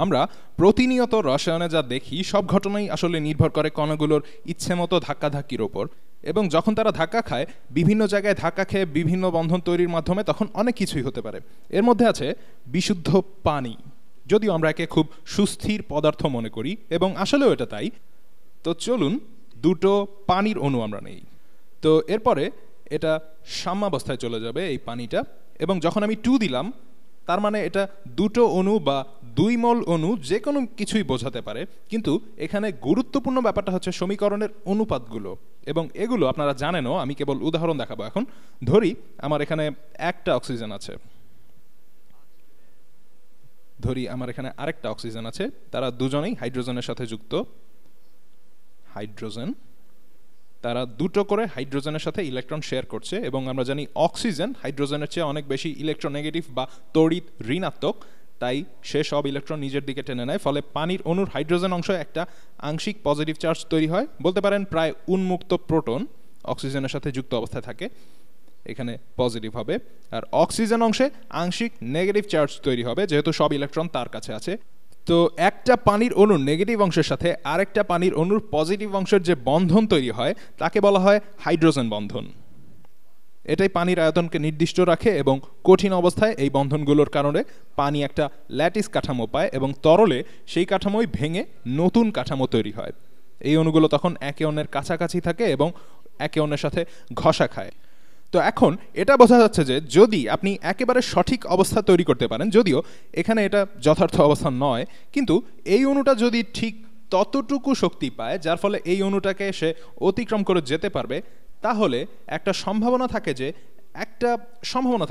আমরা প্রতিনিয়ত রসায়নে যা দেখি সব ঘটনাই আসলে নির্ভর করে কণাগুলোর ইচ্ছেমতো ধাক্কাধাক্কির ওপর, এবং যখন তারা ধাক্কা খায় বিভিন্ন জায়গায় ধাক্কা খেয়ে বিভিন্ন বন্ধন তৈরির মাধ্যমে তখন অনেক কিছুই হতে পারে। এর মধ্যে আছে বিশুদ্ধ পানি, যদিও আমরা একে খুব সুস্থির পদার্থ মনে করি এবং আসলেও এটা তাই। তো চলুন দুটো পানির অণু আমরা নেই। তো এরপরে এটা সাম্যাবস্থায় চলে যাবে এই পানিটা, এবং যখন আমি 2 দিলাম তার মানে এটা দুটো অণু বা 2 মোল অণু যে কোনো কিছুই বোঝাতে পারে। কিন্তু এখানে গুরুত্বপূর্ণ ব্যাপারটা হচ্ছে সমীকরণের অনুপাতগুলো, এবং এগুলো আপনারা জানেনও। আমি কেবল উদাহরণ দেখাবো এখন। ধরি আমার এখানে একটা অক্সিজেন আছে, ধরি আমার এখানে আরেকটা অক্সিজেন আছে, তারা দুজনেই হাইড্রোজেনের সাথে যুক্ত। হাইড্রোজেন, তারা দুটো করে হাইড্রোজেনের সাথে ইলেকট্রন শেয়ার করছে, এবং আমরা জানি অক্সিজেন হাইড্রোজেনের চেয়ে অনেক বেশি ইলেকট্রোনেগেটিভ বা তড়িৎ ঋণাত্মক, তাই সে সব ইলেকট্রন নিজের দিকে টেনে নেয়। ফলে পানির অণুর হাইড্রোজেন অংশে একটা আংশিক পজিটিভ চার্জ তৈরি হয়, বলতে পারেন প্রায় উন্মুক্ত প্রোটন অক্সিজেনের সাথে যুক্ত অবস্থায় থাকে, এখানে পজিটিভ হবে। আর অক্সিজেন অংশে আংশিক নেগেটিভ চার্জ তৈরি হবে, যেহেতু সব ইলেকট্রন তার কাছে আছে। তো একটা পানির অণুর নেগেটিভ অংশের সাথে আরেকটা পানির অণুর পজিটিভ অংশের যে বন্ধন তৈরি হয় তাকে বলা হয় হাইড্রোজেন বন্ধন। এটাই পানির আয়তনকে নির্দিষ্ট রাখে, এবং কঠিন অবস্থায় এই বন্ধনগুলোর কারণে পানি একটা ল্যাটিস কাঠামো পায়, এবং তরলে সেই কাঠামোই ভেঙে নতুন কাঠামো তৈরি হয়। এই অণুগুলো তখন একে অন্যের কাছাকাছি থাকে এবং একে অন্যের সাথে ঘষা খায়। তো এখন এটা বোঝা যাচ্ছে যে যদি আপনি একেবারে সঠিক অবস্থা তৈরি করতে পারেন, যদিও এখানে এটা যথার্থ অবস্থা নয়, কিন্তু এই অণুটা যদি ঠিক ততটুকু শক্তি পায় যার ফলে এই অণুটাকে সে অতিক্রম করে যেতে পারবে, তাহলে একটা সম্ভাবনা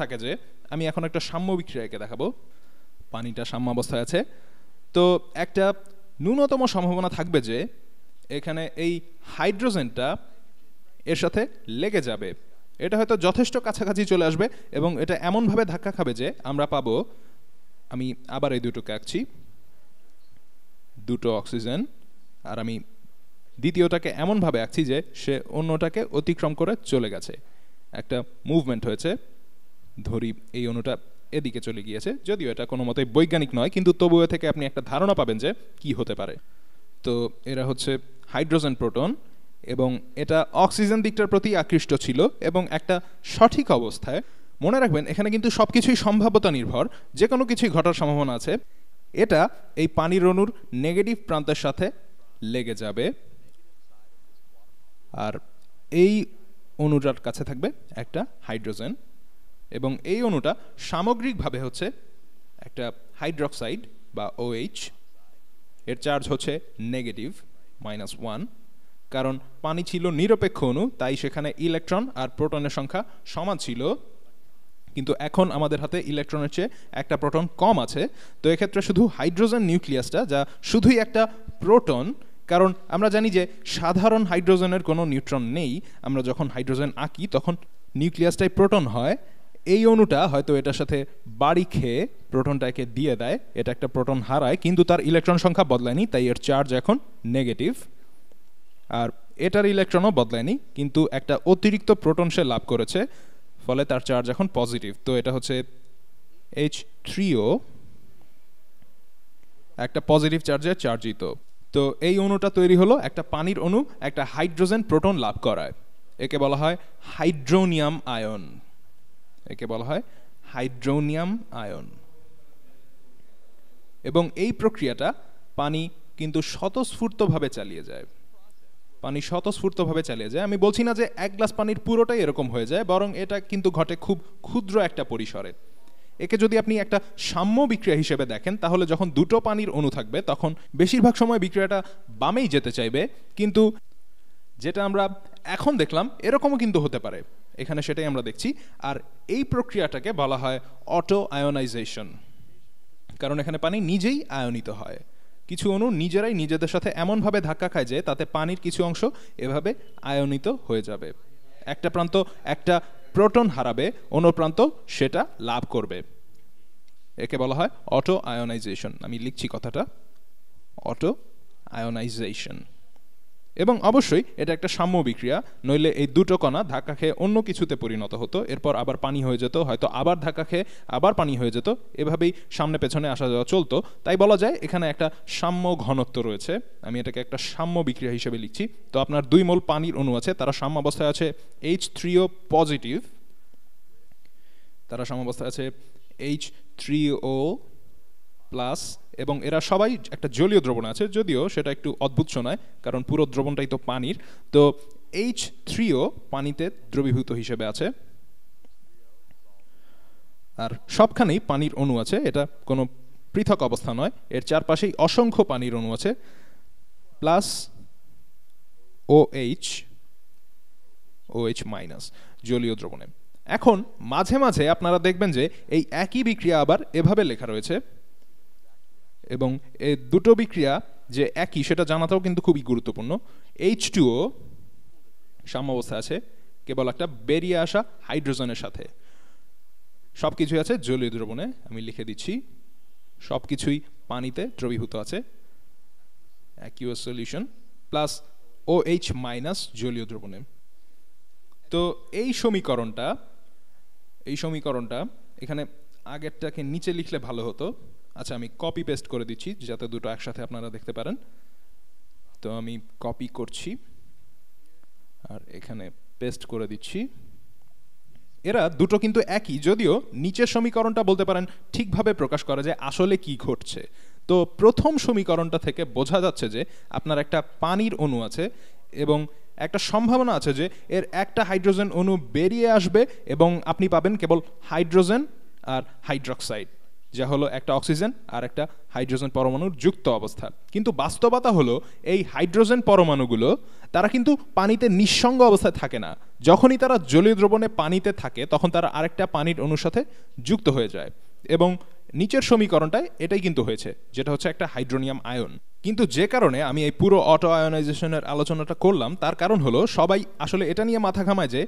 থাকে যে আমি এখন একটা সাম্য বিক্রিয়াকে দেখাবো। পানিটা সাম্যাবস্থায় আছে, তো একটা ন্যূনতম সম্ভাবনা থাকবে যে এখানে এই হাইড্রোজেনটা এর সাথে লেগে যাবে। এটা হয়তো যথেষ্ট কাছাকাছি চলে আসবে, এবং এটা এমনভাবে ধাক্কা খাবে যে আমরা পাবো, আমি আবার এই দুটোকে আঁকছি, দুটো অক্সিজেন, আর আমি দ্বিতীয়টাকে এমনভাবে আঁকছি যে সে অন্যটাকে অতিক্রম করে চলে গেছে, একটা মুভমেন্ট হয়েছে। ধরি এই অণুটা এদিকে চলে গিয়েছে, যদিও এটা কোনো মতেই বৈজ্ঞানিক নয়, কিন্তু তবুও থেকে আপনি একটা ধারণা পাবেন যে কি হতে পারে। তো এরা হচ্ছে হাইড্রোজেন প্রোটন, এবং এটা অক্সিজেন দিকটার প্রতি আকৃষ্ট ছিল, এবং একটা সঠিক অবস্থায় মনে রাখবেন এখানে কিন্তু সবকিছুই সম্ভাব্যতা নির্ভর, যে কোনো কিছুই ঘটার সম্ভাবনা আছে। এটা এই পানির অণুর নেগেটিভ প্রান্তের সাথে লেগে যাবে, আর এই অণুটার কাছে থাকবে একটা হাইড্রোজেন, এবং এই অণুটা সামগ্রিকভাবে হচ্ছে একটা হাইড্রক্সাইড বা OH। এর চার্জ হচ্ছে নেগেটিভ -1, কারণ পানি ছিল নিরপেক্ষ অণু, তাই সেখানে ইলেকট্রন আর প্রোটনের সংখ্যা সমান ছিল। কিন্তু এখন আমাদের হাতে ইলেকট্রনের চেয়ে একটা প্রোটন কম আছে, তো এক্ষেত্রে শুধু হাইড্রোজেন নিউক্লিয়াসটা, যা শুধুই একটা প্রোটন, কারণ আমরা জানি যে সাধারণ হাইড্রোজেনের কোনো নিউট্রন নেই। আমরা যখন হাইড্রোজেন আঁকি তখন নিউক্লিয়াসটাই প্রোটন হয়। এই অণুটা হয়তো এটার সাথে বাড়ি খেয়ে প্রোটনটাকে দিয়ে দেয়, এটা একটা প্রোটন হারায়, কিন্তু তার ইলেকট্রন সংখ্যা বদলায়নি, তাই এর চার্জ এখন নেগেটিভ। আর এটার ইলেকট্রনও বদলায়নি, কিন্তু একটা অতিরিক্ত প্রোটন সে লাভ করেছে, ফলে তার চার্জ এখন পজিটিভ। তো এটা হচ্ছে H3O, একটা পজিটিভ চার্জে চার্জিত। তো এই অণুটা তৈরি হলো একটা পানির অণু একটা হাইড্রোজেন প্রোটন লাভ করায়। একে বলা হয় হাইড্রোনিয়াম আয়ন, একে বলা হয় হাইড্রোনিয়াম আয়ন। এবং এই প্রক্রিয়াটা পানি কিন্তু স্বতঃস্ফূর্তভাবে চালিয়ে যায়, পানি স্বতঃস্ফূর্তভাবে চালিয়ে যায়। আমি বলছি না যে এক গ্লাস পানির পুরোটাই এরকম হয়ে যায়, বরং এটা কিন্তু ঘটে খুব ক্ষুদ্র একটা পরিসরে। একে যদি আপনি একটা সাম্য বিক্রিয়া হিসেবে দেখেন, তাহলে যখন দুটো পানির অণু থাকবে তখন বেশিরভাগ সময় বিক্রিয়াটা বামেই যেতে চাইবে, কিন্তু যেটা আমরা এখন দেখলাম এরকমও কিন্তু হতে পারে, এখানে সেটাই আমরা দেখছি। আর এই প্রক্রিয়াটাকে বলা হয় অটো আয়োনাইজেশন, কারণ এখানে পানি নিজেই আয়নিত হয়। কিছু অণু নিজেরাই নিজেদের সাথে এমনভাবে ধাক্কা খায় যে তাতে পানির কিছু অংশ এভাবে আয়নিত হয়ে যাবে। একটা প্রান্ত একটা প্রোটন হারাবে, অন্য প্রান্ত সেটা লাভ করবে। একে বলা হয় অটো আয়োনাইজেশন। আমি লিখছি কথাটা, অটো আয়োনাইজেশন। এবং অবশ্যই এটা একটা সাম্য বিক্রিয়া, নইলে এই দুটো কণা ধাক্কা খেয়ে অন্য কিছুতে পরিণত হতো, এরপর আবার পানি হয়ে যেত, হয়তো আবার ধাক্কা খেয়ে আবার পানি হয়ে যেত, এভাবেই সামনে পেছনে আসা যাওয়া চলতো। তাই বলা যায় এখানে একটা সাম্য ঘনত্ব রয়েছে। আমি এটাকে একটা সাম্য বিক্রিয়া হিসেবে লিখছি। তো আপনার 2 মোল পানির অণু আছে, তারা সাম্য অবস্থায় আছে H3O পজিটিভ, তারা সাম্য অবস্থায় আছে H3O প্লাস, এবং এরা সবাই একটা জলীয় দ্রবণ আছে, যদিও সেটা একটু অদ্ভুত শোনায় কারণ পুরো দ্রবণটাই তো পানির। তো H3O পানিতে দ্রবীভূত হিসেবে আছে, আর সবখানেই পানির অণু আছে, এটা কোনো পৃথক অবস্থা নয়, এর চারপাশেই অসংখ্য পানির অণু আছে, প্লাস OH মাইনাস জলীয় দ্রবণে। এখন মাঝে মাঝে আপনারা দেখবেন যে এই একই বিক্রিয়া আবার এভাবে লেখা রয়েছে, এবং এই দুটো বিক্রিয়া যে একই সেটা জানাটাও কিন্তু খুবই গুরুত্বপূর্ণ। H2O সাম্য অবস্থায় আছে কেবল একটা বেরিয়ে আসা হাইড্রোজেনের সাথে, সবকিছুই আছে জলীয় দ্রবণে, আমি লিখে দিচ্ছি সবকিছুই পানিতে দ্রবীভূত আছে, অ্যাকিউয়াস সলিউশন, প্লাস OH মাইনাস জলীয় দ্রবণে। তো এই সমীকরণটা এখানে আগেরটাকে নিচে লিখলে ভালো হতো। আচ্ছা, আমি কপি পেস্ট করে দিচ্ছি যাতে দুটো একসাথে আপনারা দেখতে পারেন। তো আমি কপি করছি আর এখানে পেস্ট করে দিচ্ছি। এরা দুটো কিন্তু একই, যদিও নিচের সমীকরণটা বলতে পারেন ঠিকভাবে প্রকাশ করা যায় আসলে কি ঘটছে। তো প্রথম সমীকরণটা থেকে বোঝা যাচ্ছে যে আপনার একটা পানির অণু আছে এবং একটা সম্ভাবনা আছে যে এর একটা হাইড্রোজেন অণু বেরিয়ে আসবে এবং আপনি পাবেন কেবল হাইড্রোজেন আর হাইড্রক্সাইড, যা হলো একটা অক্সিজেন আর একটা হাইড্রোজেন পরমাণুর যুক্ত অবস্থা। কিন্তু বাস্তবতা হলো এই হাইড্রোজেন পরমাণুগুলো তারা কিন্তু পানিতে নিঃসঙ্গ অবস্থায় থাকে না। যখনই তারা জলীয় দ্রবণে পানিতে থাকে তখন তারা আরেকটা পানির অণুর সাথে যুক্ত হয়ে যায়, এবং নিচের সমীকরণটায় এটাই কিন্তু হয়েছে, যেটা হচ্ছে একটা হাইড্রোনিয়াম আয়ন। কিন্তু যে কারণে আমি এই পুরো অটো আয়নাইজেশনের আলোচনাটা করলাম তার কারণ হলো সবাই আসলে এটা নিয়ে মাথা ঘামায় যে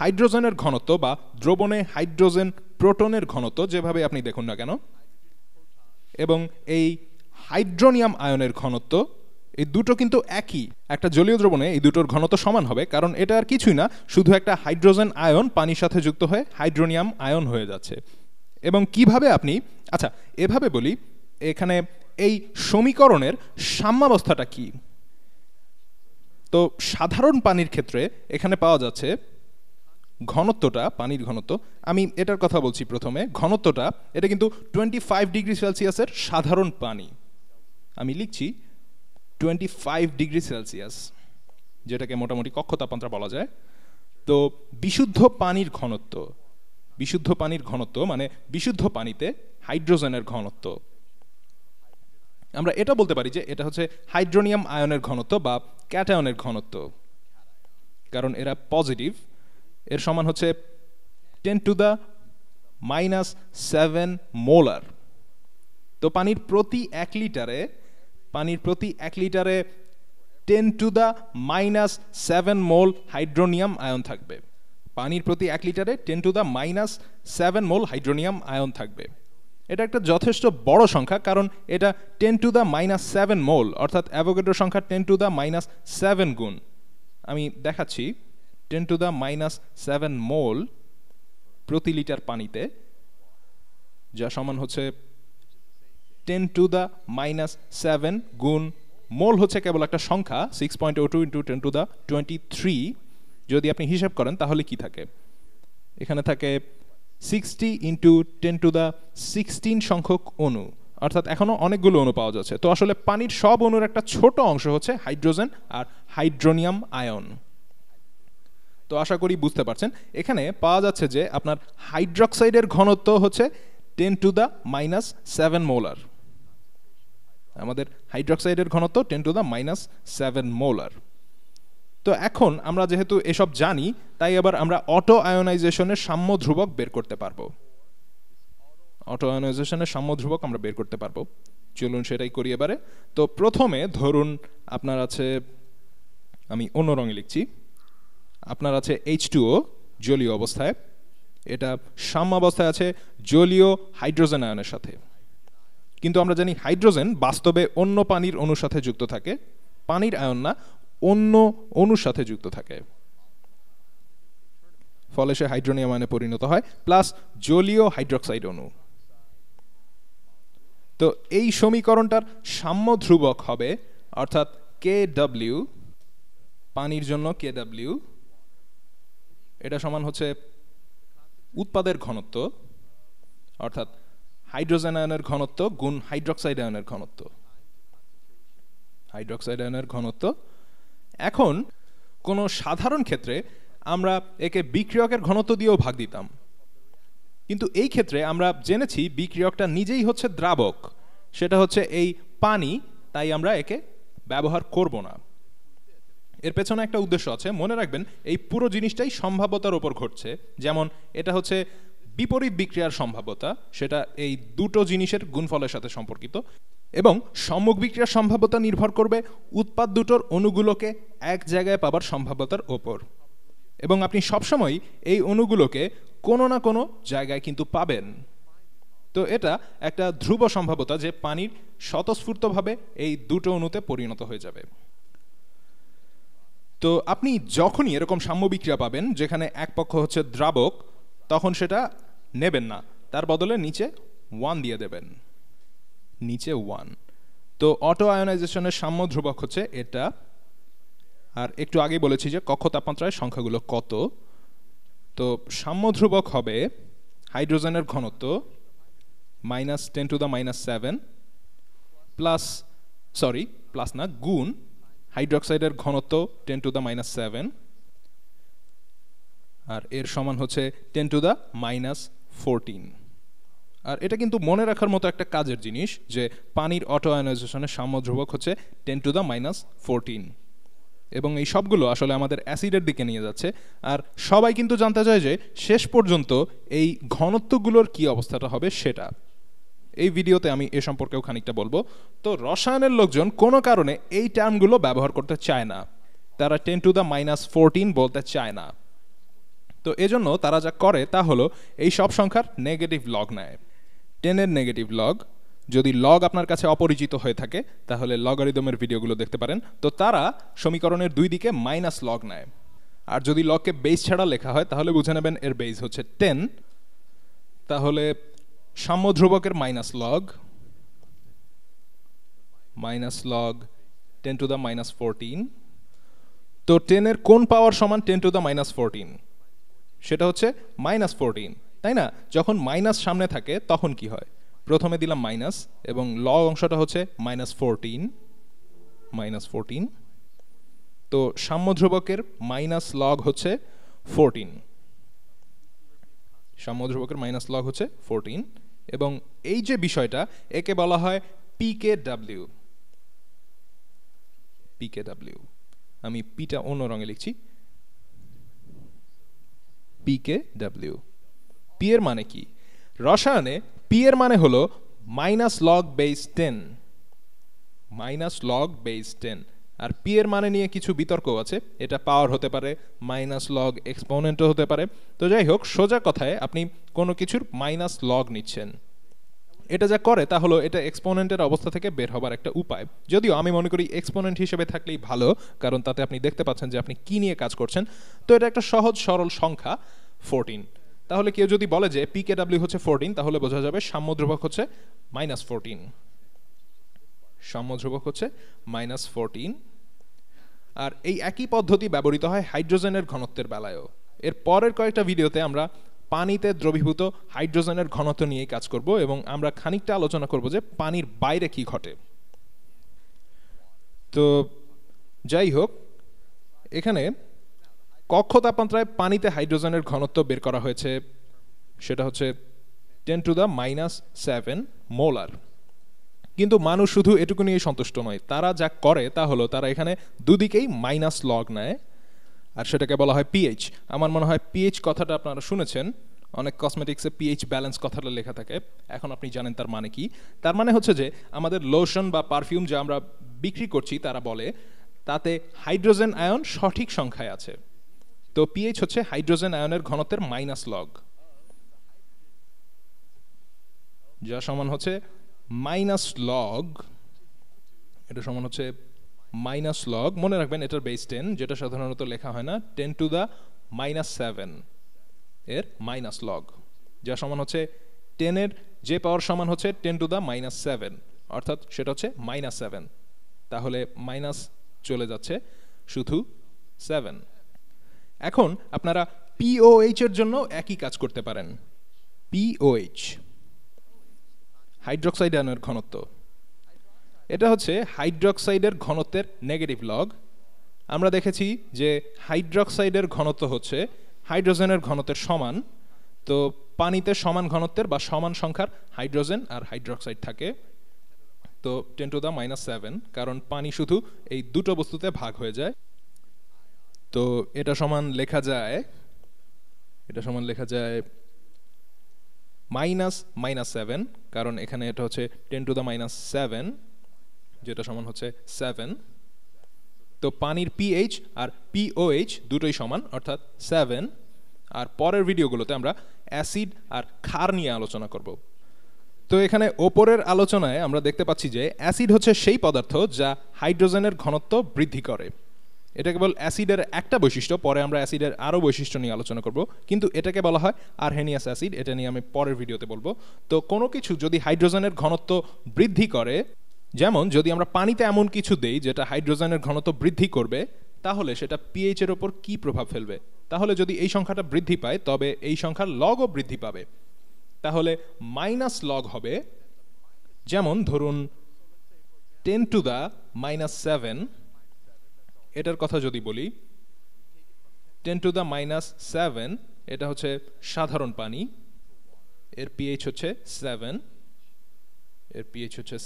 হাইড্রোজেনের ঘনত্ব বা দ্রবণে হাইড্রোজেন প্রোটনের ঘনত্ব যেভাবে আপনি দেখুন না কেন, এবং এই হাইড্রোনিয়াম আয়নের ঘনত্ব, এই দুটো কিন্তু একই। একটা জলীয় দ্রবণে এই দুটোর ঘনত্ব সমান হবে, কারণ এটা আর কিছুই না, শুধু একটা হাইড্রোজেন আয়ন পানির সাথে যুক্ত হয়ে হাইড্রোনিয়াম আয়ন হয়ে যাচ্ছে। এবং কিভাবে আপনি, আচ্ছা এভাবে বলি, এখানে এই সমীকরণের সাম্যাবস্থাটা কি? তো সাধারণ পানির ক্ষেত্রে এখানে পাওয়া যাচ্ছে ঘনত্বটা, পানির ঘনত্ব, আমি এটার কথা বলছি প্রথমে। ঘনত্বটা এটা কিন্তু 25 ডিগ্রি সেলসিয়াসের সাধারণ পানি, আমি লিখছি 25 ডিগ্রি সেলসিয়াস, যেটাকে মোটামুটি কক্ষ তাপমাত্রা বলা যায়। তো বিশুদ্ধ পানির ঘনত্ব মানে বিশুদ্ধ পানিতে হাইড্রোজেনের ঘনত্ব, আমরা এটা বলতে পারি যে এটা হচ্ছে হাইড্রোনিয়াম আয়নের ঘনত্ব বা ক্যাটায়নের ঘনত্ব, কারণ এরা পজিটিভ। এর সমান হচ্ছে 10⁻⁻7 মোলার। তো পানির প্রতি 1 লিটারে 10⁻⁻7 মোল হাইড্রোনিয়াম আয়ন থাকবে। পানির প্রতি 1 লিটারে 10⁻⁻7 মোল হাইড্রোনিয়াম আয়ন থাকবে। এটা একটা যথেষ্ট বড় সংখ্যা, কারণ এটা 10⁻⁻7 মোল, অর্থাৎ অ্যাভোগাড্রো সংখ্যা 10⁻⁻7 গুণ। আমি দেখাচ্ছি, 10⁻⁻7 মোল প্রতি লিটার পানিতে, যা সমান হচ্ছে 10⁻⁻7 গুণ মোল হচ্ছে কেবল একটা সংখ্যা 6.02 × 10⁻23। যদি আপনি হিসাব করেন তাহলে কি থাকে? এখানে থাকে 60 × 10⁻16 সংখ্যক অণু, অর্থাৎ এখনো অনেকগুলো অণু পাওয়া যাচ্ছে। তো আসলে পানির সব অণুর একটা ছোট অংশ হচ্ছে হাইড্রোজেন আর হাইড্রোনিয়াম আয়ন। তো আশা করি বুঝতে পারছেন। এখানে পাওয়া যাচ্ছে যে আপনার হাইড্রক্সাইডের ঘনত্ব হচ্ছে 10⁻⁻7 মোলার। আমাদের হাইড্রক্সাইডের ঘনত্ব 10⁻⁻7 মোলার। তো এখন আমরা যেহেতু এসব জানি, তাই এবার আমরা অটো আয়োনাইজেশনের সাম্য ধ্রুবক বের করতে পারবো। চলুন সেটাই করি এবারে। তো প্রথমে ধরুন আপনার আছে, আমি অন্য রঙে লিখছি, আপনার আছে H2O জলীয় অবস্থায়, এটা সাম্যাবস্থায় আছে জলীয় হাইড্রোজেন আয়নের সাথে। কিন্তু আমরা জানি হাইড্রোজেন বাস্তবে অন্য পানির অণুর সাথে যুক্ত থাকে, পানির আয়ন না, অন্য অণুর সাথে যুক্ত থাকে, ফলে সে হাইড্রোনিয়াম আয়নে পরিণত হয়, প্লাস জলীয় হাইড্রোক্সাইড অণু। তো এই সমীকরণটার সাম্য ধ্রুবক হবে অর্থাৎ KW, পানির জন্য KW, এটা সমান হচ্ছে উৎপাদের ঘনত্ব অর্থাৎ হাইড্রোজেন আয়নের ঘনত্ব গুণ হাইড্রোক্সাইড আয়নের ঘনত্ব, হাইড্রোক্সাইড আয়নের ঘনত্ব। এখন কোনো সাধারণ ক্ষেত্রে আমরা একে বিক্রিয়কের ঘনত্ব দিয়েও ভাগ দিতাম, কিন্তু এই ক্ষেত্রে আমরা জেনেছি বিক্রিয়কটা নিজেই হচ্ছে দ্রাবক, সেটা হচ্ছে এই পানি, তাই আমরা একে ব্যবহার করব না। এর পেছনে একটা উদ্দেশ্য আছে, মনে রাখবেন এই পুরো জিনিসটাই সম্ভাব্যতার উপর ঘটছে। যেমন এটা হচ্ছে বিপরীত বিক্রিয়ার সম্ভাব্যতা, সেটা এই দুটো জিনিসের গুণফলের সাথে সম্পর্কিত, এবং সম্মুখ বিক্রিয়ার সম্ভাব্যতা নির্ভর করবে উৎপাদ দুটোর অণুগুলোকে এক জায়গায় পাবার সম্ভাব্যতার ওপর, এবং আপনি সবসময় এই অণুগুলোকে কোনো না কোনো জায়গায় কিন্তু পাবেন। তো এটা একটা ধ্রুব সম্ভাব্যতা যে পানির স্বতঃস্ফূর্তভাবে এই দুটো অণুতে পরিণত হয়ে যাবে। তো আপনি যখনই এরকম সাম্য বিক্রিয়া পাবেন যেখানে এক পক্ষ হচ্ছে দ্রাবক, তখন সেটা নেবেন না, তার বদলে নিচে 1 দিয়ে দেবেন, নিচে 1। তো অটো আয়োনাইজেশনের সাম্য ধ্রুবক হচ্ছে এটা। আর একটু আগে বলেছি যে কক্ষ তাপমাত্রায় সংখ্যাগুলো কত। তো সাম্য ধ্রুবক হবে হাইড্রোজেনের ঘনত্ব -10⁻⁷ প্লাস, সরি প্লাস না, গুণ হাইড্রোক্সাইডের ঘনত্ব 10⁻⁷, আর এর সমান হচ্ছে 10⁻⁻14। আর এটা কিন্তু মনে রাখার মতো একটা কাজের জিনিস যে পানির অটো আয়োনাইজেশনের সাম্য ধ্রুবক হচ্ছে 10⁻14, এবং এই সবগুলো আসলে আমাদের অ্যাসিডের দিকে নিয়ে যাচ্ছে। আর সবাই কিন্তু জানতে চায় যে শেষ পর্যন্ত এই ঘনত্বগুলোর কি অবস্থাটা হবে সেটা। এই ভিডিওতে আমি এ সম্পর্কেও খানিকটা বলবো। তো রসায়নের লোকজন কোনো কারণে এই টার্মগুলো ব্যবহার করতে চায় না, তারা 10⁻14 বলতে চায় না। তো এজন্য তারা যা করে তা হলো এই সব সংখ্যার নেগেটিভ লগ নেয়, 10-এর নেগেটিভ লগ। যদি লগ আপনার কাছে অপরিচিত হয়ে থাকে তাহলে লগারিদমের ভিডিওগুলো দেখতে পারেন। তো তারা সমীকরণের দুই দিকে মাইনাস লগ নেয়, আর যদি লগকে বেস ছাড়া লেখা হয় তাহলে বুঝে নেবেন এর বেস হচ্ছে 10। তাহলে সাম্য ধ্রুবকের মাইনাস লগ 10⁻14। তো 10-এর কোন পাওয়ার সমান 10⁻14? সেটা হচ্ছে -14, তাই না? যখন মাইনাস সামনে থাকে তখন কি হয়? প্রথমে দিলাম মাইনাস এবং লগ অংশটা হচ্ছে -14। তো সাম্য ধ্রুবকের মাইনাস লগ হচ্ছে 14, সাম্য ধ্রুবকের মাইনাস লগ হচ্ছে 14। এবং এই যে বিষয়টা, একে বলা হয় PKW। আমি পিটা অন্য রঙে লিখছি, PKW। পি এর মানে কি? রসায়নে পি এর মানে হলো -log⁻10। আর পি এর মানে নিয়ে কিছু বিতর্ক আছে, এটা পাওয়ার হতে পারে, -log এক্সপোনেন্টও হতে পারে। তো যাই হোক, সোজা কথায় আপনি কোনো কিছুর মাইনাস লগ নিচ্ছেন, এটা যা করে তা হলো এটা এক্সপোনেন্টের অবস্থা থেকে বের হবার একটা উপায়। যদিও আমি মনে করি এক্সপোনেন্ট হিসেবে থাকলেই ভালো, কারণ তাতে আপনি দেখতে পাচ্ছেন যে আপনি কি নিয়ে কাজ করছেন। তো এটা একটা সহজ সরল সংখ্যা 14। তাহলে কেউ যদি বলে যে PKW হচ্ছে 14, তাহলে বোঝা যাবে সাম্য ধ্রুবক হচ্ছে -14, সাম্য ধ্রুবক হচ্ছে -14। আর এই একই পদ্ধতি ব্যবহৃত হয় হাইড্রোজেনের ঘনত্বের বেলায়ও। এর পরের কয়েকটা ভিডিওতে আমরা পানিতে দ্রবীভূত হাইড্রোজেনের ঘনত্ব নিয়েই কাজ করব, এবং আমরা খানিকটা আলোচনা করব যে পানির বাইরে কি ঘটে। তো যাই হোক, এখানে কক্ষ তাপমাত্রায় পানিতে হাইড্রোজেনের ঘনত্ব বের করা হয়েছে, সেটা হচ্ছে 10⁻⁷ মোলার। কিন্তু মানুষ শুধু এটুকু নিয়ে সন্তুষ্ট নয়, তারা যা করে তা হলো তারা এখানে দুদিকেই মাইনাস লগ নেয়, আর সেটাকে বলা হয় পিএইচ। আমার মনে হয় পিএইচ কথাটা আপনারা শুনেছেন, অনেক কসমেটিক্সে পিএইচ ব্যালেন্স কথাটা লেখা থাকে। এখন আপনি জানেন তার মানে কি। তার মানে হচ্ছে যে আমাদের লোশন বা পারফিউম যা আমরা বিক্রি করছি তারা বলে তাতে হাইড্রোজেন আয়ন সঠিক সংখ্যায় আছে। তো পিএইচ হচ্ছে হাইড্রোজেন আয়নের ঘনত্বের মাইনাস লগ, যা সমান হচ্ছে -log, এটা সমান হচ্ছে মাইনাস লগ, মনে রাখবেন এটার বেস 10, যেটা সাধারণত লেখা হয় না, 10 টু দ্য -7 এর মাইনাস লগ, যা সমান হচ্ছে 10 এর যে পাওয়ার সমান হচ্ছে 10 টু দ্য -7, অর্থাৎ সেটা হচ্ছে -7। তাহলে মাইনাস চলে যাচ্ছে, শুধু 7। এখন আপনারা POH এর জন্য একই কাজ করতে পারেন। POH হাইড্রোক্সাইড আয়নের ঘনত্ব, এটা হচ্ছে হাইড্রোক্সাইডের ঘনত্বের নেগেটিভ লগ। আমরা দেখেছি যে হাইড্রোক্সাইডের ঘনত্ব হচ্ছে হাইড্রোজেনের ঘনত্বের সমান, তো পানিতে সমান ঘনত্বের বা সমান সংখ্যার হাইড্রোজেন আর হাইড্রোক্সাইড থাকে, তো 10 টু দ্য -7, কারণ পানি শুধু এই দুটো বস্তুতে ভাগ হয়ে যায়। তো এটা সমান লেখা যায় -7, কারণ এখানে এটা হচ্ছে 10 টু দ্য -7, যেটা সমান হচ্ছে 7। তো পানির pH আর POH দুটোই সমান, অর্থাৎ 7। আর পরের ভিডিওগুলোতে আমরা অ্যাসিড আর ক্ষার নিয়ে আলোচনা করব। তো এখানে ওপরের আলোচনায় আমরা দেখতে পাচ্ছি যে অ্যাসিড হচ্ছে সেই পদার্থ যা হাইড্রোজেনের ঘনত্ব বৃদ্ধি করে। এটা কেবল অ্যাসিডের একটা বৈশিষ্ট্য, পরে আমরা অ্যাসিডের আরও বৈশিষ্ট্য নিয়ে আলোচনা করব, কিন্তু এটাকে বলা হয় আরহেনিয়াস অ্যাসিড। এটা নিয়ে আমি পরের ভিডিওতে বলবো। তো কোনো কিছু যদি হাইড্রোজেনের ঘনত্ব বৃদ্ধি করে, যেমন যদি আমরা পানিতে এমন কিছু দেই যেটা হাইড্রোজেনের ঘনত্ব বৃদ্ধি করবে, তাহলে সেটা pH এর ওপর কি প্রভাব ফেলবে? তাহলে যদি এই সংখ্যাটা বৃদ্ধি পায়, তবে এই সংখ্যার লগও বৃদ্ধি পাবে। তাহলে মাইনাস লগ হবে, যেমন ধরুন 10 টু দ্য -7, এটার কথা যদি বলি, 10 টু দ্য -7 এটা হচ্ছে সাধারণ পানি, এর pH হচ্ছে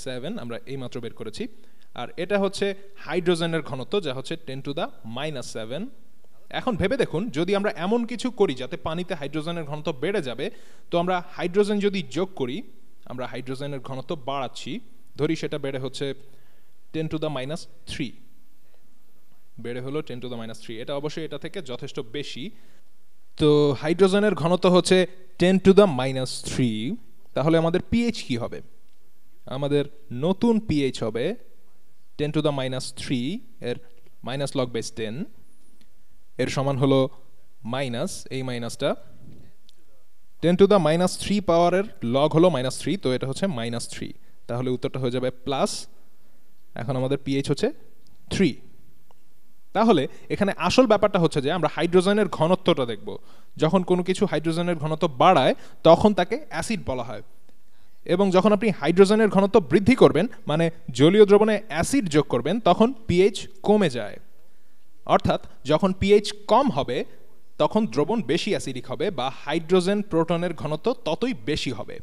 7, আমরা এইমাত্র বের করেছি। আর এটা হচ্ছে হাইড্রোজেনের ঘনত্ব, যা হচ্ছে 10 টু দ্য -7। এখন ভেবে দেখুন, যদি আমরা এমন কিছু করি যাতে পানিতে হাইড্রোজেনের ঘনত্ব বেড়ে যাবে, তো আমরা হাইড্রোজেন যদি যোগ করি, আমরা হাইড্রোজেনের ঘনত্ব বাড়াচ্ছি, ধরি সেটা বেড়ে হচ্ছে 10 টু দ্য -3, বেড়ে হলো 10 টু দ্য -3। এটা অবশ্যই এটা থেকে যথেষ্ট বেশি। তো হাইড্রোজেনের ঘনত্ব হচ্ছে 10 টু দ্য -3, তাহলে আমাদের pH কি হবে? আমাদের নতুন pH হবে 10 টু দ্য -3 এর মাইনাস লগ বেস 10, এর সমান হলো মাইনাস, এই মাইনাসটা 10 টু দ্য -3 পাওয়ারের লগ হলো -3, তো এটা হচ্ছে -3, তাহলে উত্তরটা হয়ে যাবে প্লাস। এখন আমাদের pH হচ্ছে 3। তাহলে এখানে আসল ব্যাপারটা হচ্ছে যে আমরা হাইড্রোজেনের ঘনত্বটা দেখব। যখন কোনো কিছু হাইড্রোজেনের ঘনত্ব বাড়ায়, তখন তাকে অ্যাসিড বলা হয়, এবং যখন আপনি হাইড্রোজেনের ঘনত্ব বৃদ্ধি করবেন, মানে জলীয় দ্রবণে অ্যাসিড যোগ করবেন, তখন pH কমে যায়। অর্থাৎ যখন pH কম হবে, তখন দ্রবণ বেশি অ্যাসিডিক হবে, বা হাইড্রোজেন প্রোটনের ঘনত্ব ততই বেশি হবে।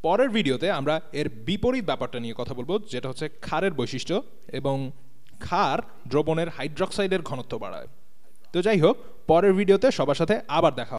পরের ভিডিওতে আমরা এর বিপরীত ব্যাপারটা নিয়ে কথা বলবো, যেটা হচ্ছে ক্ষারের বৈশিষ্ট্য, এবং ক্ষার দ্রবণের হাইড্রোক্সাইডের ঘনত্ব বাড়ায়। তো যাই হোক, পরের ভিডিওতে সবার সাথে আবার দেখা।